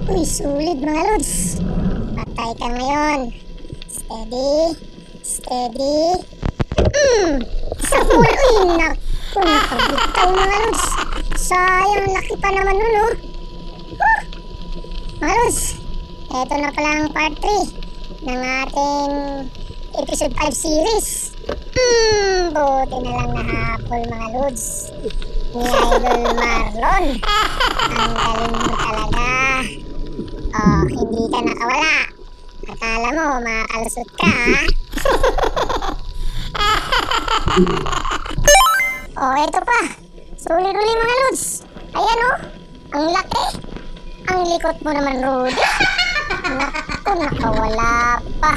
Uy, sulit mga lods. Patay ka ngayon. Steady. Steady. Sa pool. Uy, naku, nakabitaw mga lods. Sayang, laki pa naman nun, oh. Mga lods, eto na pala ang part 3 ng ating episode 5 series. Buti na lang nahapol mga lods ni Idol Marlon. Ang galing mo talaga. Oh, hindi ka nakawala. Akala mo makakalusot ka, ha? Oh, eto pa. Sulit uli mga lods. Ayan, oh. Ang laki. Ang likot mo naman, Rudy. Naku, nakawala pa.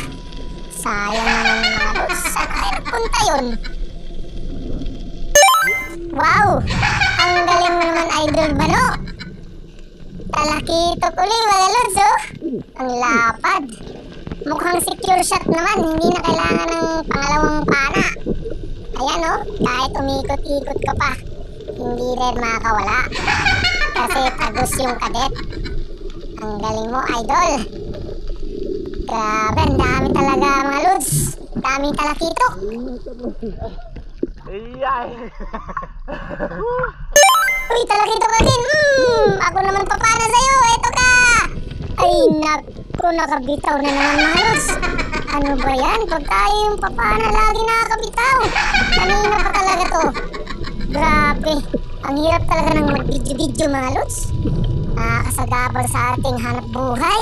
Sayang naman mga lods. Saan tayo nagpunta yun? Wow! Ang galing mo naman, Idol Bano. Talakitok uli mga lods, oh. Ang lapad. Mukhang secure shot naman. Hindi na kailangan ng pangalawang pana. Ayan, oh. Kahit umikot-ikot ka pa, hindi rin makakawala. Kasi tagos yung kadet. Ang galing mo, Idol. Grabe, ang dami talaga mga lods. Daming talakitok. Iyay! Uy, talakitok ka din. Ako naman papana sa'yo. Eto ka. Ay, naku, nakabitaw na naman mga lods. Ano ba yan? Pag tayo yung papana, lagi nakakabitaw. Kanina pa talaga to. Grabe. Ang hirap talaga ng mag-video-video mga lods. Nakakasagabal sa ating hanap buhay.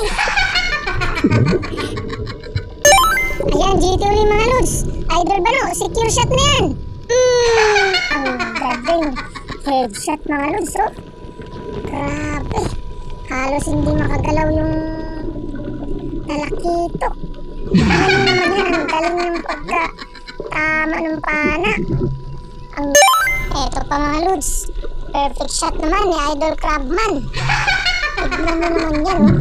Ayan, GT ulit mga lods. Idol Bano, secure shot na yan. Ang galing. Headshot mga lods, oh. Grabe. Halos hindi makagalaw yung talakitok. Ano naman yan? Ang galing ng pagka-tama ng pana. Eto pa mga lods. Perfect shot naman ni Idol Crabman. Tignan mo naman yan, oh.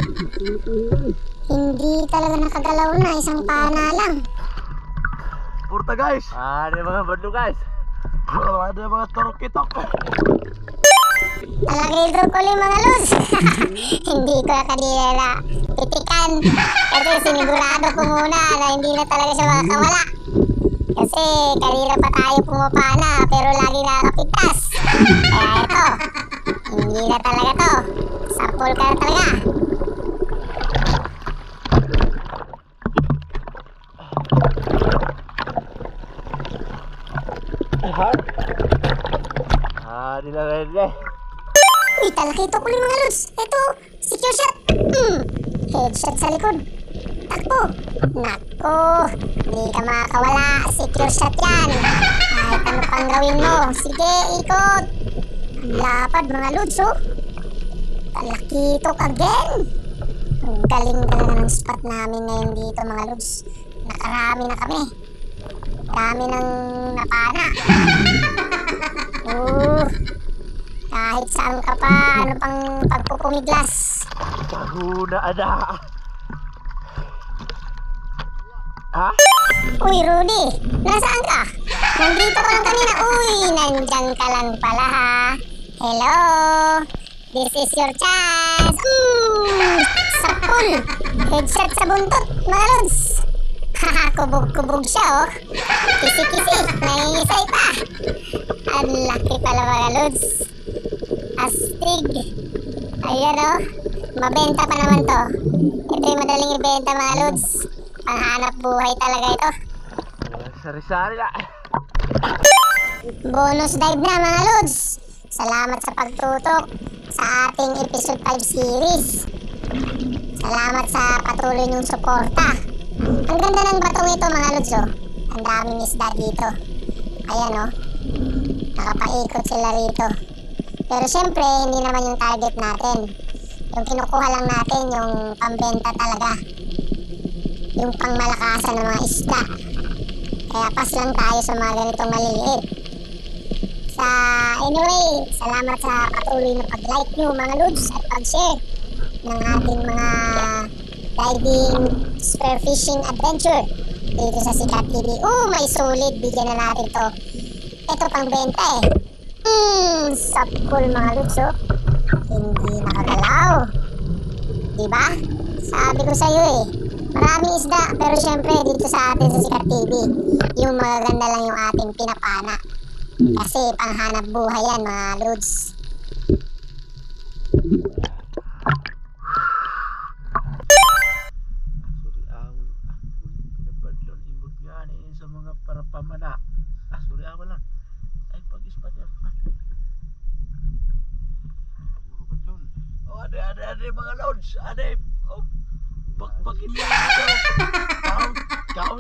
Hindi talaga nakagalaw na. Isang pana lang. Purta guys! Ada mga bando guys! Ada mga torkitok! Talakitok ulit mga lods. Hindi ko kanila titikan. Kasi sinigurado ko muna na hindi na talaga siya makakawala. Kasi kanina pa tayo pumapana pero lagi nakakapitas. Kaya ito, hindi na talaga to. Sapol ka na talaga. Di lang rin. Uy, talakitok ulit mga lods. Ito, secure shot. Headshot sa likod. Takbo. Nako, hindi ka makakawala. Secure shot yan. Kahit ano pang gawin mo. Sige, ikot. Ang lapad mga lods, oh. Talakitok again. Ang galing talaga ng spot namin ngayon dito mga lods. Nakarami na kami. Dami ng napana. Kahit saan ka pa, ano pang pagpupumiglas. Kahuna ada. Ha? Uy, Rudy, nasaan ka? Nandito ka lang kanina. Uy, nandyan ka lang pala ha. Hello, this is your chance. Sapul, headshot sa buntot, mga lods. Haha, kubog-kubog siya, oh. Kisi-kisi, nangingisay pa. Ang laki pala mga lods. Astig. Ayan, oh. Mabenta pa naman to. Ito yung madaling ibenta mga lods. Panghanap buhay talaga ito. Sari-sari na. Bonus dive na mga lods. Salamat sa pagtutok sa ating episode 5 series. Salamat sa patuloy niyong suporta. Ang ganda ng batong ito mga lods, oh. Ang daming isda dito. Ayan, oh. Nakapaikot sila rito. Pero syempre, hindi naman yung target natin. Yung kinukuha lang natin, yung pambenta talaga. Yung pangmalakasan ng mga isda. Kaya pas lang tayo sa mga ganitong maliliit. Anyway, salamat sa patuloy na pag-like nyo mga lods at pag-share ng ating mga diving spearfishing adventure dito sa Sikat TV. May sulit, bigyan na natin to. Ito pang benta eh. Sapul mga lods, oh. Hindi nakagalaw. Di Diba? Sabi ko sa'yo eh. Maraming isda, pero syempre dito sa atin sa Sikat TV, yung magaganda lang yung ating pinapana. Kasi panghanap buhay yan mga lods. Sorry, napadlon imod yan sa mga para pamana. Sorry, lang. Ay, pag-ispat yan. Puro badlon. Oh, ade, mga lods. Ade, bakit yan? Kau,